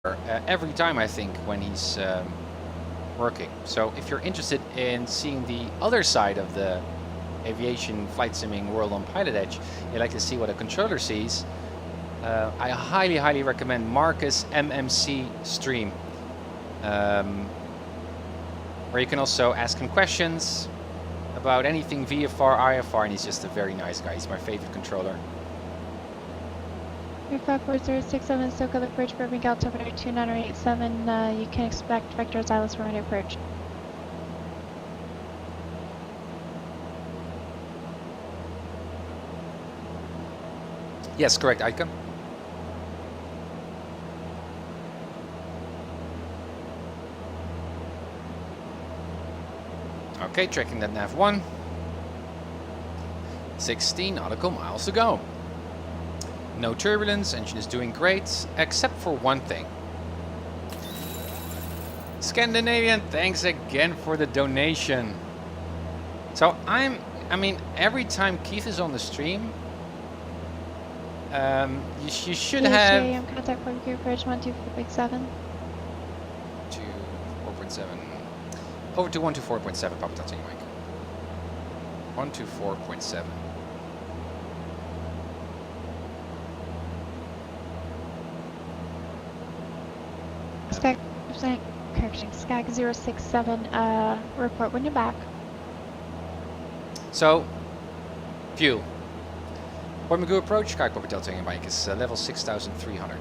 every time, I think, when he's working. So if you're interested in seeing the other side of the aviation flight simming world on Pilot Edge, you'd like to see what a controller sees, I highly recommend Marcus MMC stream, where you can also ask him questions about anything VFR, IFR, and he's just a very nice guy. He's my favorite controller. 54067 SoCal approach for Miguel altimeter 2987. You can expect vector Xylus for radio approach. Yes, correct, Aika. Okay, tracking that nav 1. 16 nautical miles to go. No turbulence, engine is doing great, except for one thing. Scandinavian, thanks again for the donation. So I mean, every time Keith is on the stream, you should have... I'm contact for Gear Bridge 124.7. To 4.7. Over to 124.7, Papa Touching Mike. 124.7. Skag 067, report when you're back. So, fuel. Port Magoo approach, Sky Papa Delta Tango Mike is level 6,300.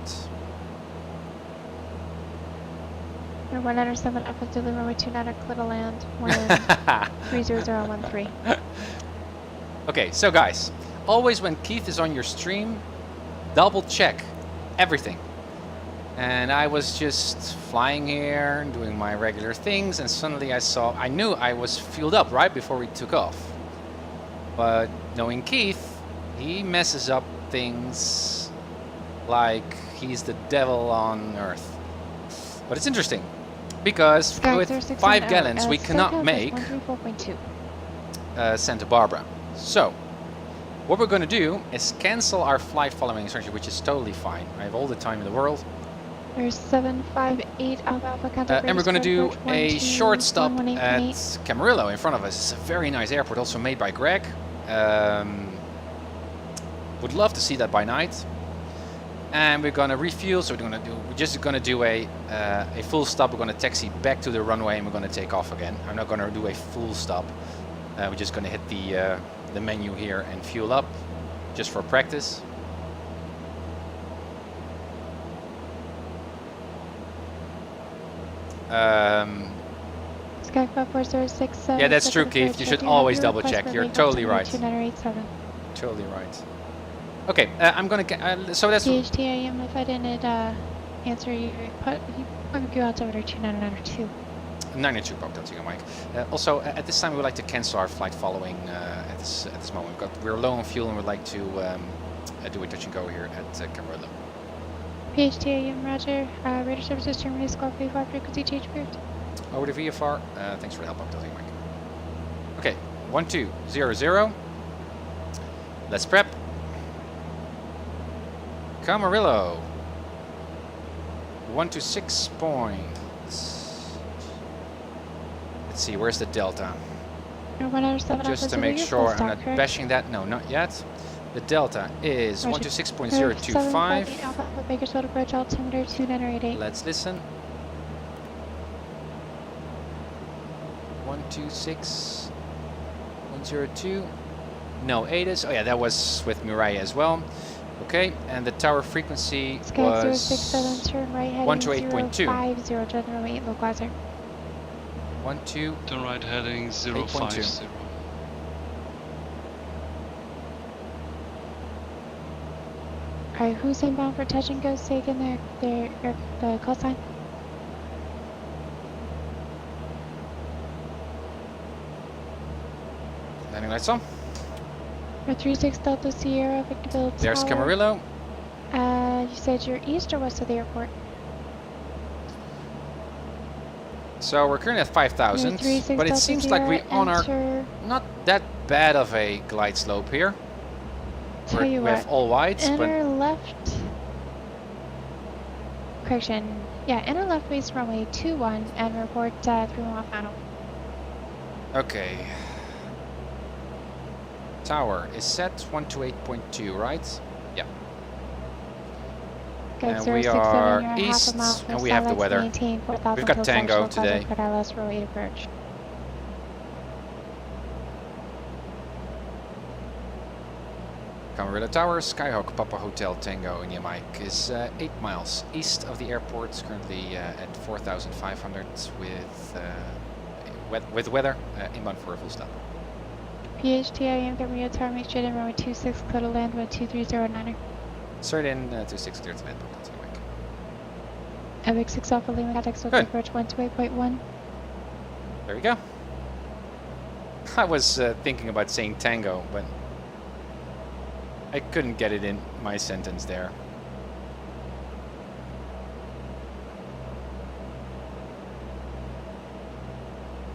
197 up to the runway 29 clear land, 30013. Okay, so guys, always when Keith is on your stream, double check everything. And I was just flying here, doing my regular things, and suddenly I knew I was fueled up right before we took off. But knowing Keith, he messes up things like he's the devil on Earth. But it's interesting, because with 5 gallons we cannot make Santa Barbara. So, what we're going to do is cancel our flight following instruction, which is totally fine. I have all the time in the world. There's 758 Alpha contact. And we're going to do a short stop at Camarillo in front of us. It's a very nice airport, also made by Greg. Would love to see that by night. And we're going to refuel, so we're just going to do a full stop. We're going to taxi back to the runway and we're going to take off again. I'm not going to do a full stop. We're just going to hit the menu here and fuel up, just for practice. Sky 54067. Yeah, that's true, Keith. You should always double check. You're totally right. 2987. Totally right. Okay, I'm gonna get. So that's. PHTAM, if I didn't answer you, put go altimeter 2992. 92, Pop Delta Mike. Also, at this time, we would like to cancel our flight following at this moment. We're low on fuel and we'd like to do a touch and go here at Camarillo. PHTAM, roger. Radar services terminated, squawk 35, frequency change approved. Over to VFR. Thanks for the help, Pop Delta Mike. Okay, 1200. Let's prep. Camarillo. 126 points. Let's see, where's the delta? Just to make sure I'm not bashing that. No, not yet. The delta is 126.025. Bakersfield approach altimeter 2988. Let's listen. 126.102. No, 8 is. Oh yeah, that was with Mirai as well. Okay, and the tower frequency was 067, turn right heading 128.2. 050, general 8 localizer. 12. Turn right heading 050. Alright, who's inbound for touch and go's taking the call sign? Landing lights on. 36 Delta Sierra, Victor Bill Tower. There's Camarillo. You said you're east or west of the airport? So we're currently at 5,000, but it seems like we're on our not that bad of a glide slope here. We have all whites, enter but left. Correction. Yeah, enter left base runway 21 and report 3-1 final. Okay. Tower is set 128.2, right? Yeah. Good, And 067, we you're are half a east, mile from and we have the Starlights, weather. maintain 4,000 We've got till Tango central, today. Put our last row 8 approach. Camarilla Tower, Skyhawk, Papa Hotel, Tango, and your mic is 8 miles east of the airport. It's currently at 4,500 with weather, inbound for a full stop. PHTIM, get me a tower, make straight in runway 26, clear to land with 2309er. Straight in 26, clear to land, Papa Hotel, mic. Epic 6 Alpha Lima, contact with Good. approach 128.1. There we go. I was thinking about saying Tango, but I couldn't get it in my sentence there.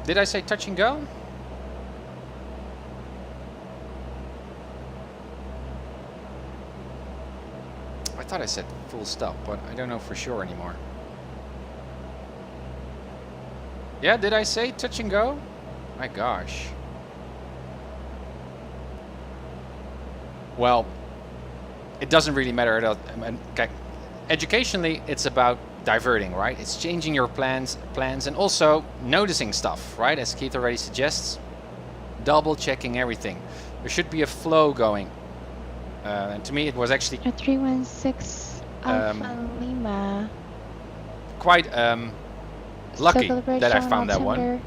Did I say touch and go? I thought I said full stop, but I don't know for sure anymore. Yeah, did I say touch and go? My gosh. Well, it doesn't really matter at all. Okay. Educationally, it's about diverting, right? It's changing your plans, and also noticing stuff, right? As Keith already suggests, double checking everything. There should be a flow going. And to me, it was actually 316 Alpha Lima. quite lucky Circle the bridge, that I down found that one. altimeter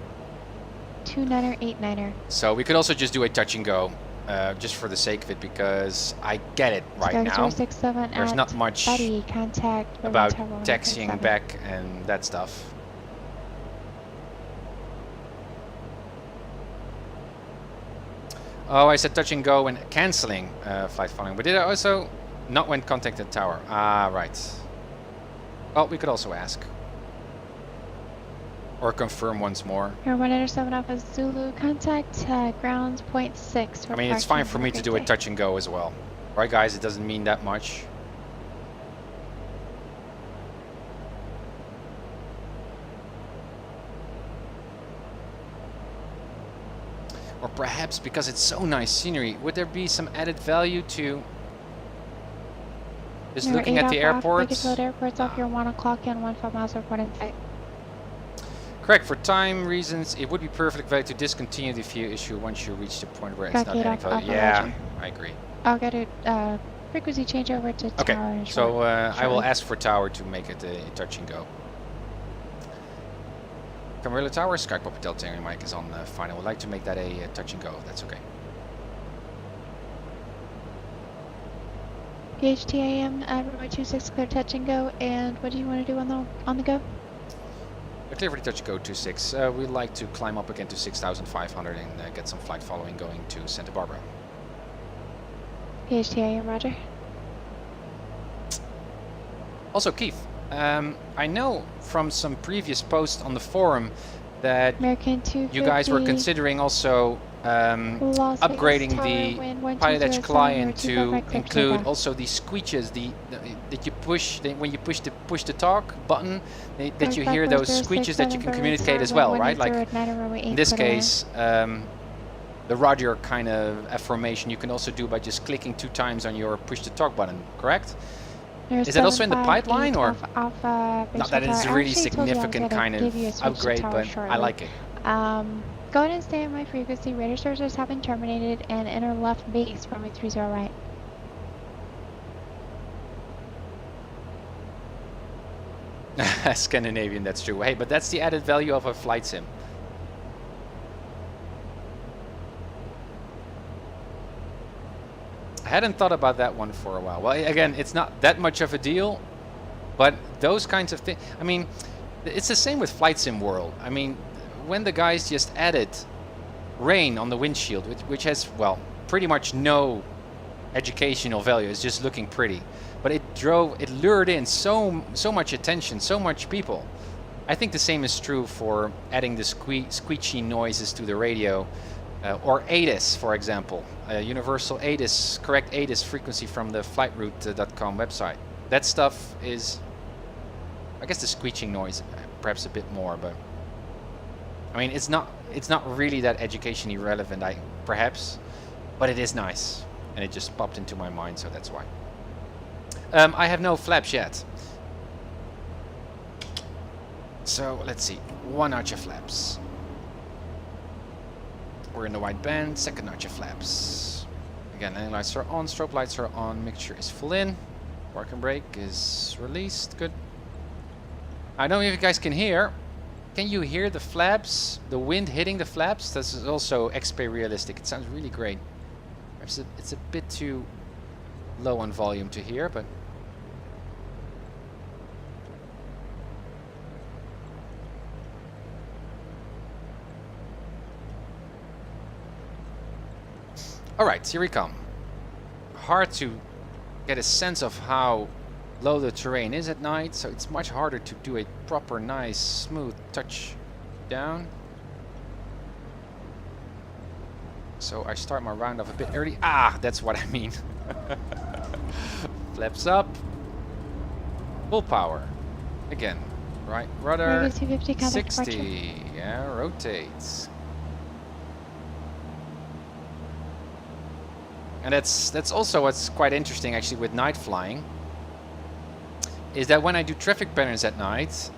29er, 89er. So we could also just do a touch and go, just for the sake of it, because I get it right now. 067 There's at not much Buddy, contact about Tower 137. taxiing back and that stuff. Oh, I said touch and go when cancelling flight following, but did I also not when contacted tower? Ah, right. Well, we could also ask. Or confirm once more. Air 187 Alpha Zulu, contact grounds 0.6. I mean, it's fine for me to do a touch and go as well. Right, guys? It doesn't mean that much. Or perhaps because it's so nice scenery, would there be some added value to just looking at the airports? Airports off your 1 o'clock and 15 miles report in sight. Correct. For time reasons, it would be perfect value to discontinue the view issue once you reach the point where it's not adding value. Yeah, I agree. I'll get a frequency change over to tower. Okay, so I will ask for tower to make it a touch and go. Camarilla Tower, Skype Hotel Tango mic is on fine. I would like to make that a touch and go, if that's okay. PHTAM, runway 26, clear touch and go. And what do you want to do on the go? Clear for the touch and go 26. We'd like to climb up again to 6,500 and get some flight following going to Santa Barbara. PHTAM, roger. Also, Keith, I know from some previous posts on the forum that American 250, you guys were considering also upgrading the Pilot Edge client to include also these squeeches, that you push when you push the talk button, that you hear those squeeches that you can communicate as well, right? Like in this case, the Roger kind of affirmation you can also do by just clicking 2 times on your push to talk button, correct? Is that also in the pipeline, or not that it's a really significant kind of upgrade, but I like it. Go ahead and stay on my frequency. Radar services have been terminated and enter left base runway 30 right. Scandinavian, that's true. Hey, but that's the added value of a flight sim. I hadn't thought about that one for a while. Well, again, it's not that much of a deal, but those kinds of things. I mean, it's the same with Flight Sim World. I mean, when the guys just added rain on the windshield, which has, well, pretty much no educational value. It's just looking pretty, but it lured in so much attention, so much people. I think the same is true for adding the squeaky noises to the radio, or ATIS, for example, universal ATIS, correct ATIS frequency from the flightroute.com website. That stuff is I guess the screeching noise perhaps a bit more, but I mean it's not really that education-y relevant, perhaps, but it is nice, and it just popped into my mind, so that's why. I have no flaps yet, so let's see. 1 arch of flaps. We're in the white band. 2nd arch of flaps. Again, landing lights are on, strobe lights are on, mixture is full in, parking brake is released. Good. I don't know if you guys can hear. Can you hear the flaps? The wind hitting the flaps? This is also XP realistic. It sounds really great. Perhaps it's a bit too low on volume to hear, but alright, here we come. Hard to get a sense of how low the terrain is at night, so it's much harder to do a proper, nice, smooth touch down. So I start my round off a bit early. Ah, that's what I mean. Flaps up. Full power. Again. Right rudder. 60. Yeah, rotates. And that's also what's quite interesting actually with night flying, is that when I do traffic patterns at night,